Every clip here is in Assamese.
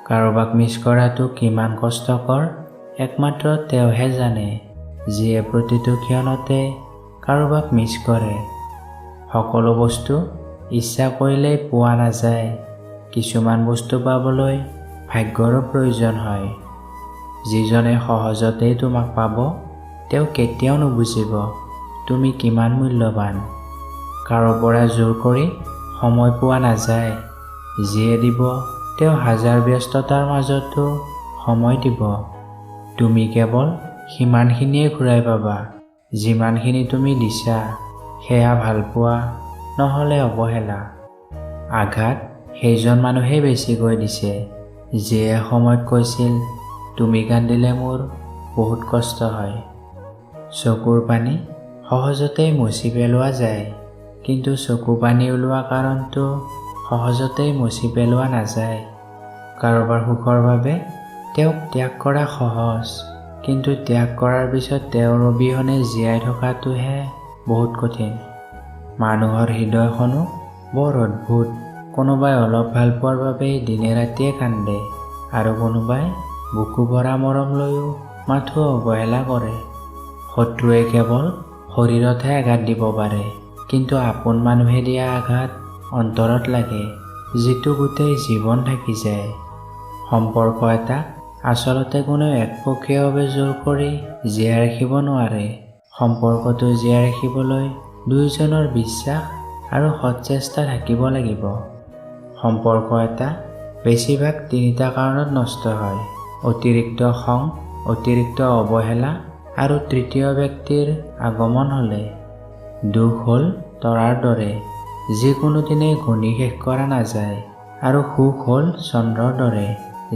কাৰোবাক মিছ কৰাটো কিমান কষ্টকৰ একমাত্ৰ তেওঁহে জানে, যিয়ে প্ৰতিটো ক্ষণতে কাৰোবাক মিছ কৰে। সকলো বস্তু ইচ্ছা কৰিলেই পোৱা নাযায়। কিছুমান বস্তু পাবলৈ ভাগ্যৰো প্ৰয়োজন হয়। যিজনে সহজতেই তোমাক পাব, তেওঁ কেতিয়াও নুবুজিব তুমি কিমান মূল্যৱান। কাৰো পৰা জোৰ কৰি সময় পোৱা নাযায়। যিয়ে দিব, তেওঁ হাজাৰ ব্যস্ততাৰ মাজতো সময় দিব। তুমি কেৱল সিমানখিনিয়ে ঘূৰাই পাবা যিমানখিনি তুমি দিছা, সেয়া ভালপোৱা নহ'লে অৱহেলা। আঘাত সেইজন মানুহেই বেছিকৈ দিছে, যিয়ে সময়ত কৈছিল তুমি কান্দিলে মোৰ বহুত কষ্ট হয়। চকুৰ পানী সহজতেই মুচি পেলোৱা যায়, কিন্তু চকু পানী ওলোৱা কাৰণটো সহজতেই মুচি পেলোৱা নাযায়। কাৰোবাৰ সুখৰ বাবে তেওঁক ত্যাগ কৰা সহজ, কিন্তু ত্যাগ কৰাৰ পিছত তেওঁৰ অবিহনে জীয়াই থকাটোহে বহুত কঠিন। মানুহৰ হৃদয়খনো বৰ অদ্ভুত। কোনোবাই অলপ ভাল পোৱাৰ বাবেই দিনে ৰাতিয়ে কান্দে, আৰু কোনোবাই বুকু ভৰা মৰম লৈও মাথো অৱহেলা কৰে। শত্ৰুৱে কেৱল শৰীৰতহে আঘাত দিব পাৰে, কিন্তু আপোন মানুহে দিয়া আঘাত অন্তৰত লাগে, যিটো গোটেই জীৱন থাকি যায়। সম্পৰ্ক এটা আচলতে কোনেও একপক্ষীয়ভাৱে জোৰ কৰি জীয়াই ৰাখিব নোৱাৰে। সম্পৰ্কটো জীয়াই ৰাখিবলৈ দুয়োজনৰ বিশ্বাস আৰু সৎচেষ্টা থাকিব লাগিব। সম্পৰ্ক এটা বেছিভাগ তিনিটা কাৰণত নষ্ট হয়: অতিৰিক্ত খং, অতিৰিক্ত অৱহেলা আৰু তৃতীয় ব্যক্তিৰ আগমন হ'লে। দুখ হ'ল তৰাৰ দৰে, যি কোনোদিনেই ঘূৰ্ণি শেষ কৰা নাযায়, আৰু সুখ হ'ল চন্দ্ৰৰ দৰে,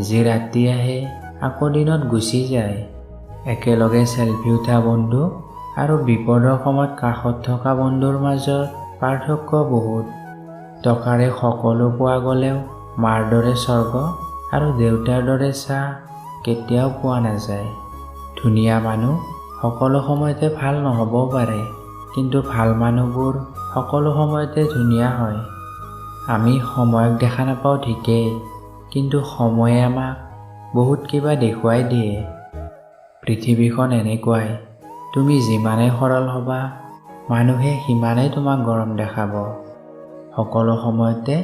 যি ৰাতি আহে আকৌ দিনত গুচি যায়। একেলগে চেলফি উঠা বন্ধু আৰু বিপদৰ সময়ত কাষত থকা বন্ধুৰ মাজত পাৰ্থক্য বহুত। টকাৰে সকলো পোৱা গ'লেও মাৰ দৰে স্বৰ্গ আৰু দেউতাৰ দৰে ছাঁ কেতিয়াও পোৱা নাযায়। ধুনীয়া মানুহ সকলো সময়তে ভাল নহ'বও পাৰে, কিন্তু ভাল মানুহবোৰ সকলো সময়তে ধুনীয়া হয়। আমি সময়ক দেখা নাপাওঁ ঠিকেই, কিন্তু সময়ে আমাক বহুত কিবা দেখুৱাই দিয়ে। পৃথিৱীখন এনেকুৱাই, তুমি যিমানেই সৰল হ'বা, মানুহে সিমানেই তোমাক গৰম দেখাব। সকলো সময়তে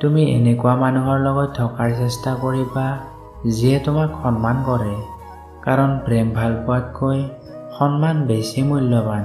তুমি এনেকুৱা মানুহৰ লগত থকাৰ চেষ্টা কৰিবা যিয়ে তোমাক সন্মান কৰে, কাৰণ প্ৰেম ভাল পোৱাতকৈ সন্মান বেছি মূল্যৱান।